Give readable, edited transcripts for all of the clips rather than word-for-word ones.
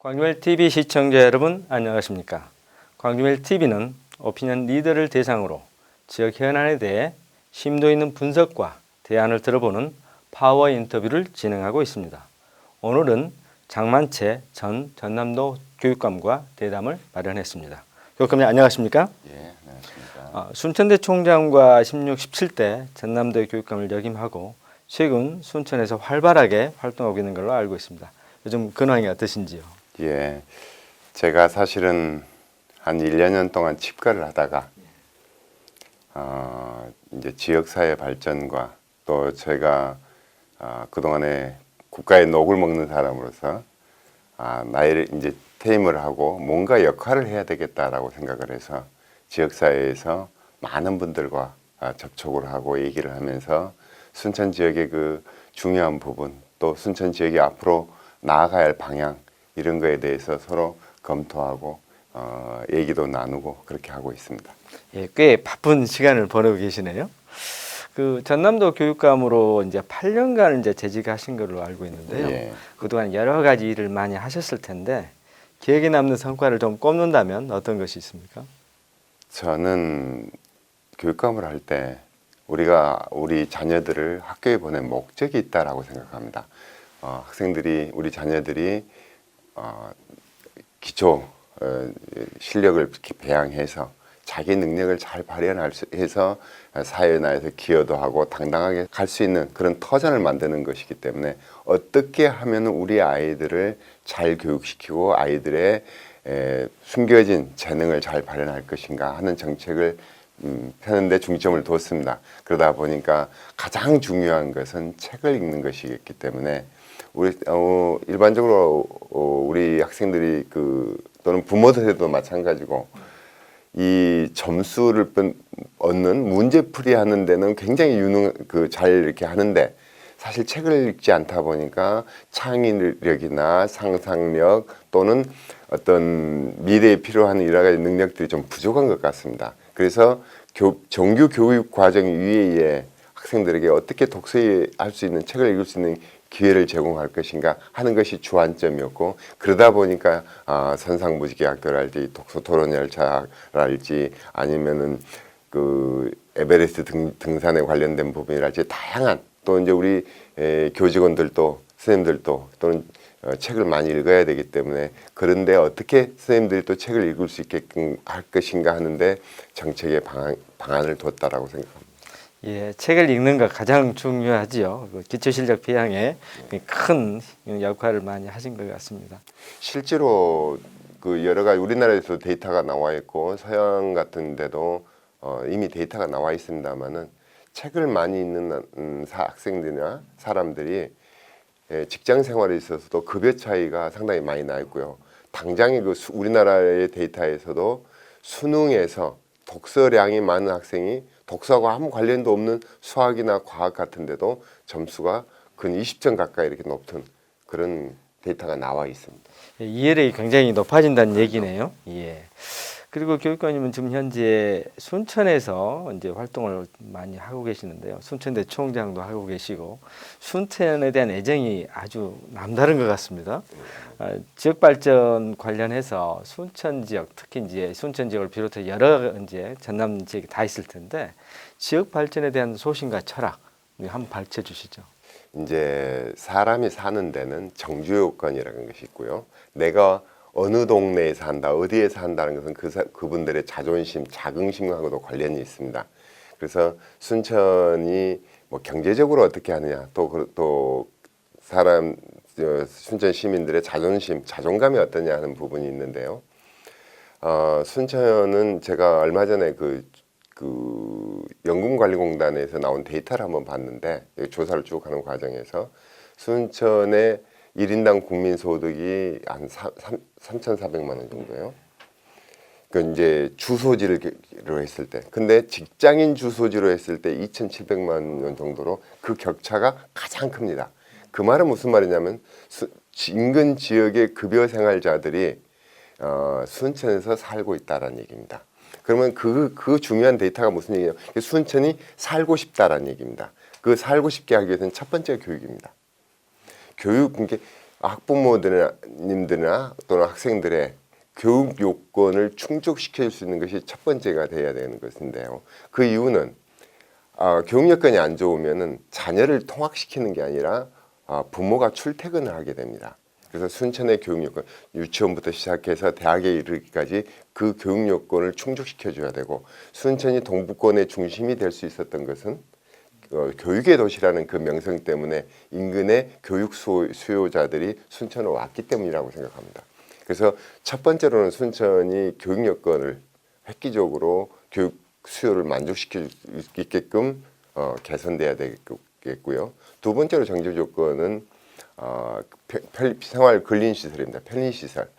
광주멜TV 시청자 여러분 안녕하십니까. 광주멜TV는 오피니언 리더를 대상으로 지역 현안에 대해 심도 있는 분석과 대안을 들어보는 파워 인터뷰를 진행하고 있습니다. 오늘은 장만채 전 전남도 교육감과 대담을 마련했습니다. 교육감님 안녕하십니까? 예, 안녕하십니까. 순천대 총장과 16, 17대 전남도 교육감을 역임하고 최근 순천에서 활발하게 활동하고 있는 걸로 알고 있습니다. 요즘 근황이 어떠신지요? 예, 제가 사실은 한 1, 2년 동안 집거를 하다가 이제 지역사회 발전과 또 제가 그동안에 국가의 녹을 먹는 사람으로서 나이를 이제 퇴임을 하고 뭔가 역할을 해야 되겠다라고 생각을 해서 지역사회에서 많은 분들과 접촉을 하고 얘기를 하면서 순천 지역의 그 중요한 부분 또 순천 지역이 앞으로 나아가야 할 방향 이런 거에 대해서 서로 검토하고 얘기도 나누고 그렇게 하고 있습니다. 예, 꽤 바쁜 시간을 보내고 계시네요. 그 전남도 교육감으로 이제 8년간 이제 재직하신 걸로 알고 있는데요. 예. 그동안 여러 가지 일을 많이 하셨을 텐데 기억에 남는 성과를 좀 꼽는다면 어떤 것이 있습니까? 저는 교육감을 할 때 우리 자녀들을 학교에 보낸 목적이 있다라고 생각합니다. 우리 자녀들이 기초 실력을 배양해서 자기 능력을 잘 발현해서 사회 나에서 기여도 하고 당당하게 갈 수 있는 그런 터전을 만드는 것이기 때문에 어떻게 하면 우리 아이들을 잘 교육시키고 아이들의 숨겨진 재능을 잘 발현할 것인가 하는 정책을 펴는 데 중점을 뒀습니다. 그러다 보니까 가장 중요한 것은 책을 읽는 것이기 때문에 일반적으로 우리 학생들이 또는 부모들에도 마찬가지고 이 점수를 얻는 문제풀이 하는 데는 굉장히 잘 이렇게 하는데 사실 책을 읽지 않다 보니까 창의력이나 상상력 또는 어떤 미래에 필요한 여러 가지 능력들이 좀 부족한 것 같습니다. 그래서 정규 교육 과정 이외에 학생들에게 어떻게 독서할 수 있는 책을 읽을 수 있는 기회를 제공할 것인가 하는 것이 주안점이었고 그러다 보니까 선상무지개학교랄지 독서토론열차랄지 아니면은 그 에베레스트 등산에 관련된 부분이랄지 다양한 또 이제 우리 교직원들도 선생님들도 또는 책을 많이 읽어야 되기 때문에 그런데 어떻게 선생님들이 또 책을 읽을 수 있게끔 할 것인가 하는데 정책의 방안을 뒀다라고 생각합니다. 예, 책을 읽는 거 가장 중요하지요. 기초실력 배양에 큰 역할을 많이 하신 것 같습니다. 실제로 여러 가지 우리나라에서 데이터가 나와 있고 서양 같은 데도 이미 데이터가 나와 있습니다만은 책을 많이 읽는 학생들이나 사람들이 직장 생활에 있어서도 급여 차이가 상당히 많이 나 있고요. 당장의 우리나라의 데이터에서도 수능에서 독서량이 많은 학생이 독서하고 아무 관련도 없는 수학이나 과학 같은 데도 점수가 근 20점 가까이 이렇게 높은 그런 데이터가 나와 있습니다. 예, 이해력이 굉장히 높아진다는 얘기네요. 예. 그리고 교육감님은 지금 현재 순천에서 이제 활동을 많이 하고 계시는데요. 순천대 총장도 하고 계시고 순천에 대한 애정이 아주 남다른 것 같습니다. 지역 발전 관련해서 순천 지역, 특히 이제 순천 지역을 비롯해 여러 이제 전남 지역이 다 있을 텐데 지역 발전에 대한 소신과 철학 한번 밝혀 주시죠. 이제 사람이 사는 데는 정주 요건이라는 것이 있고요. 내가 어느 동네에 산다, 어디에 산다는 것은 그분들의 자존심, 자긍심하고도 관련이 있습니다. 그래서 순천이 뭐 경제적으로 어떻게 하느냐, 또 순천 시민들의 자존심, 자존감이 어떠냐 하는 부분이 있는데요. 순천은 제가 얼마 전에 연금관리공단에서 나온 데이터를 한번 봤는데 조사를 쭉 하는 과정에서 순천의 1인당 국민소득이 한 3,400만 원 정도예요. 그 이제 주소지로 했을 때, 근데 직장인 주소지로 했을 때 2,700만 원 정도로 그 격차가 가장 큽니다. 그 말은 무슨 말이냐면 인근 지역의 급여 생활자들이 순천에서 살고 있다라는 얘기입니다. 그러면 그 중요한 데이터가 무슨 얘기냐면 순천이 살고 싶다라는 얘기입니다. 그 살고 싶게 하기 위해서는 첫 번째가 교육입니다. 교육, 학부모님들이나 또는 학생들의 교육 요건을 충족시킬 수 있는 것이 첫 번째가 돼야 되는 것인데요. 그 이유는 교육 여건이 안 좋으면은 자녀를 통학시키는 게 아니라 부모가 출퇴근을 하게 됩니다. 그래서 순천의 교육 요건, 유치원부터 시작해서 대학에 이르기까지 그 교육 요건을 충족시켜 줘야 되고, 순천이 동부권의 중심이 될 수 있었던 것은 교육의 도시라는 그 명성 때문에 인근의 교육 수요자들이 순천으로 왔기 때문이라고 생각합니다. 그래서 첫 번째로는 순천이 교육 여건을 획기적으로 교육 수요를 만족시킬 수 있게끔 개선돼야 되겠고요. 두 번째로 정책 조건은 생활 근린 시설입니다. 편의 시설.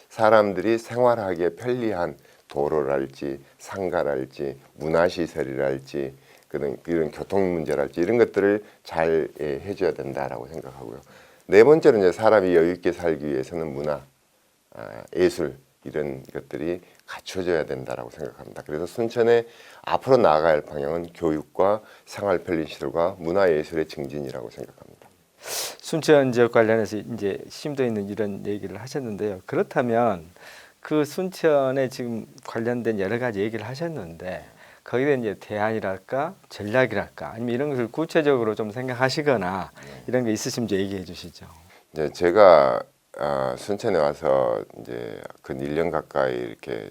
사람들이 생활하기에 편리한 도로랄지 상가랄지 문화시설이랄지 이런 교통 문제랄지 이런 것들을 잘 해줘야 된다라고 생각하고요. 네 번째로 이제 사람이 여유 있게 살기 위해서는 문화, 예술 이런 것들이 갖춰져야 된다라고 생각합니다. 그래서 순천에 앞으로 나아갈 방향은 교육과 생활 편리 시설과 문화 예술의 증진이라고 생각합니다. 순천 지역 관련해서 이제 심도 있는 이런 얘기를 하셨는데요. 그렇다면 그 순천에 지금 관련된 여러 가지 얘기를 하셨는데 거기에 대한 이제 대안이랄까 전략이랄까 아니면 이런 것을 구체적으로 좀 생각하시거나 이런 게 있으시면 좀 얘기해 주시죠. 이제 제가 순천에 와서 이제 근 1년 가까이 이렇게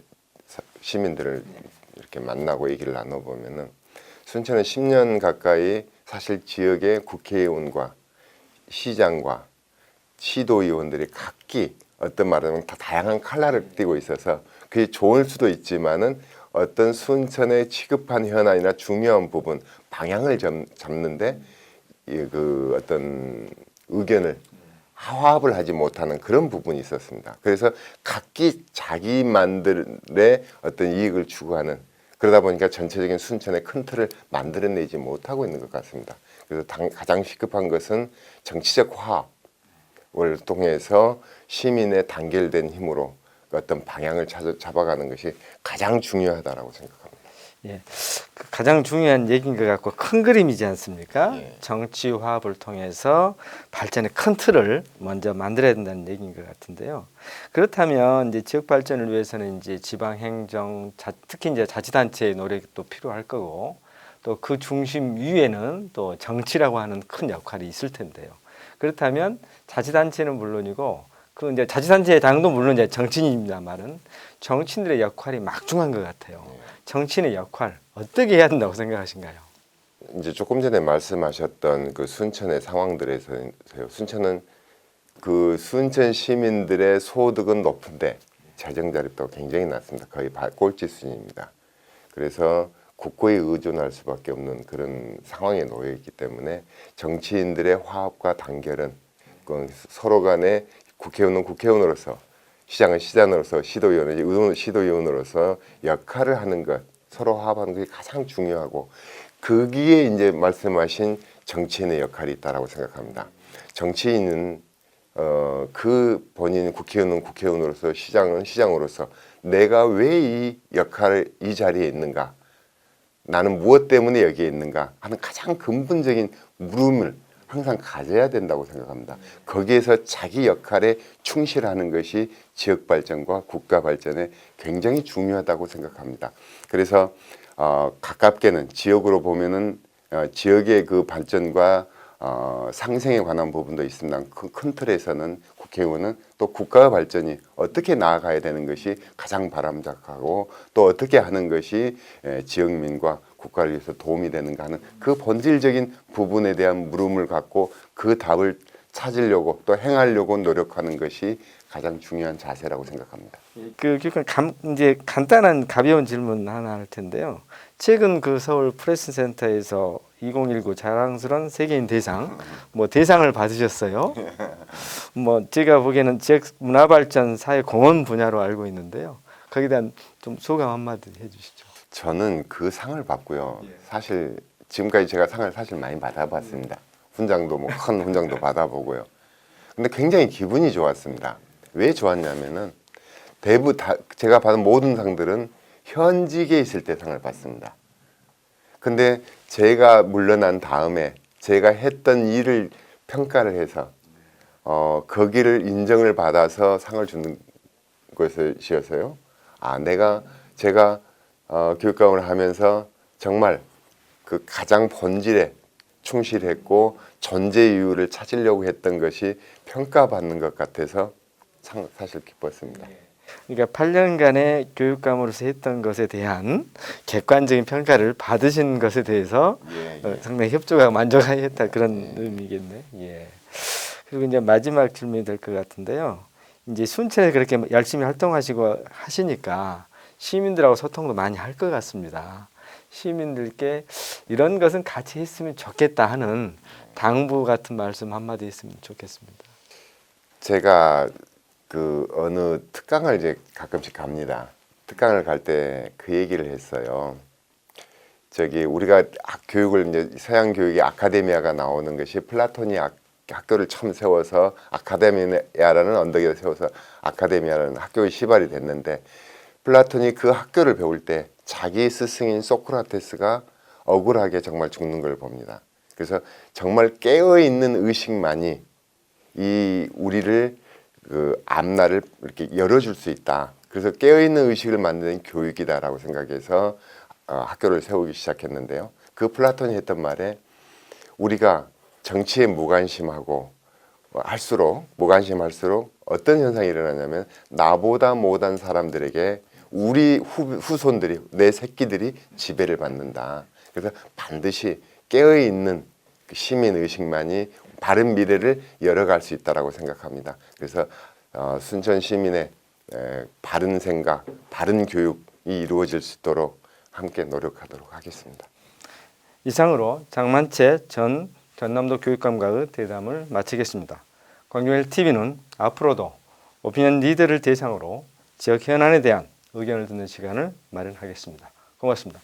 시민들을 이렇게 만나고 얘기를 나눠보면은 순천은 10년 가까이 사실 지역의 국회의원과 시장과 시도의원들이 각기 어떤 말하면 다 다양한 칼날을 띠고 있어서 그게 좋을 수도 있지만은 어떤 순천에 취급한 현안이나 중요한 부분 방향을 잡는데 그 어떤 의견을 화합을 하지 못하는 그런 부분이 있었습니다. 그래서 각기 자기만들의 어떤 이익을 추구하는 그러다 보니까 전체적인 순천의 큰 틀을 만들어내지 못하고 있는 것 같습니다. 그래서 가장 시급한 것은 정치적 화합을 통해서 시민의 단결된 힘으로 어떤 방향을 잡아가는 것이 가장 중요하다라고 생각합니다. 예, 그 가장 중요한 얘기인 것 같고 큰 그림이지 않습니까? 예. 정치 화합을 통해서 발전의 큰 틀을 먼저 만들어야 된다는 얘기인 것 같은데요. 그렇다면 이제 지역 발전을 위해서는 이제 지방 행정, 특히 이제 자치단체의 노력도 필요할 거고 또 그 중심 위에는 또 정치라고 하는 큰 역할이 있을 텐데요. 그렇다면 자치단체는 물론이고 그 이제 자치단체의 당도 물론 이제 정치인입니다만은 정치인들의 역할이 막중한 것 같아요. 정치인의 역할 어떻게 해야 된다고 생각하신가요? 이제 조금 전에 말씀하셨던 그 순천의 상황들에서 순천은 그 순천 시민들의 소득은 높은데 재정 자립도 굉장히 낮습니다. 거의 꼴찌 수준입니다. 그래서 국고에 의존할 수밖에 없는 그런 상황에 놓여 있기 때문에 정치인들의 화합과 단결은 서로 간에 국회의원은 국회의원으로서 시장은 시장으로서 시도위원은 시도위원으로서 역할을 하는 것 서로 화합하는 것이 가장 중요하고 거기에 이제 말씀하신 정치인의 역할이 있다라고 생각합니다. 정치인은 그 본인 국회의원은 국회의원으로서 시장은 시장으로서 내가 왜 이 역할을 이 자리에 있는가 나는 무엇 때문에 여기에 있는가 하는 가장 근본적인 물음을 항상 가져야 된다고 생각합니다. 거기에서 자기 역할에 충실하는 것이 지역 발전과 국가 발전에 굉장히 중요하다고 생각합니다. 그래서 가깝게는 지역으로 보면은 지역의 그 발전과 상생에 관한 부분도 있습니다. 큰 틀에서는 국회의원은 또 국가 발전이 어떻게 나아가야 되는 것이 가장 바람직하고 또 어떻게 하는 것이 지역민과 국가를 위해서 도움이 되는가 하는 그 본질적인 부분에 대한 물음을 갖고 그 답을 찾으려고 또 행하려고 노력하는 것이 가장 중요한 자세라고 생각합니다. 이제 간단한 가벼운 질문 하나 할 텐데요. 최근 그 서울 프레스센터에서 2019 자랑스러운 세계인 대상 대상을 받으셨어요. 제가 보기에는 지역 문화발전 사회공헌 분야로 알고 있는데요. 거기에 대한 좀 소감 한마디 해주시죠. 저는 그 상을 받고요. 사실 지금까지 제가 상을 사실 많이 받아봤습니다. 훈장도 큰 훈장도 받아보고요. 근데 굉장히 기분이 좋았습니다. 왜 좋았냐면은 대부분 제가 받은 모든 상들은 현직에 있을 때 상을 받습니다. 근데 제가 물러난 다음에 제가 했던 일을 평가를 해서 거기를 인정을 받아서 상을 주는 것이어서요. 제가 교육감을 하면서 정말 그 가장 본질에 충실했고 존재 이유를 찾으려고 했던 것이 평가받는 것 같아서 사실 기뻤습니다. 그러니까 8년간의 교육감으로서 했던 것에 대한 객관적인 평가를 받으신 것에 대해서 상당히 협조가 만족했다 그런 의미겠네. 예. 그리고 이제 마지막 질문이 될 것 같은데요. 이제 순천에 그렇게 열심히 활동하시고 하시니까 시민들하고 소통도 많이 할 것 같습니다. 시민들께 이런 것은 같이 했으면 좋겠다 하는 당부 같은 말씀 한마디 했으면 좋겠습니다. 제가 그 어느 특강을 이제 가끔씩 갑니다. 특강을 갈 때 그 얘기를 했어요. 저기 우리가 교육을 이제 서양 교육의 아카데미아가 나오는 것이 플라톤이 학교를 처음 세워서 아카데미아라는 언덕에 세워서 아카데미아라는 학교의 시발이 됐는데 플라톤이 그 학교를 배울 때 자기 스승인 소크라테스가 억울하게 정말 죽는 걸 봅니다. 그래서 정말 깨어 있는 의식만이 이 우리를 그 앞날을 이렇게 열어줄 수 있다. 그래서 깨어있는 의식을 만드는 교육이다라고 생각해서 학교를 세우기 시작했는데요. 그 플라톤이 했던 말에 우리가 정치에 무관심하고 무관심할수록 어떤 현상이 일어나냐면 나보다 못한 사람들에게 우리 후손들이 내 새끼들이 지배를 받는다. 그래서 반드시 깨어있는 그 시민 의식만이 바른 미래를 열어갈 수 있다라고 생각합니다. 그래서 순천 시민의 바른 생각, 바른 교육이 이루어질 수 있도록 함께 노력하도록 하겠습니다. 이상으로 장만채 전 전남도 교육감과의 대담을 마치겠습니다. 광교일 TV는 앞으로도 오피니언 리더를 대상으로 지역 현안에 대한 의견을 듣는 시간을 마련하겠습니다. 고맙습니다.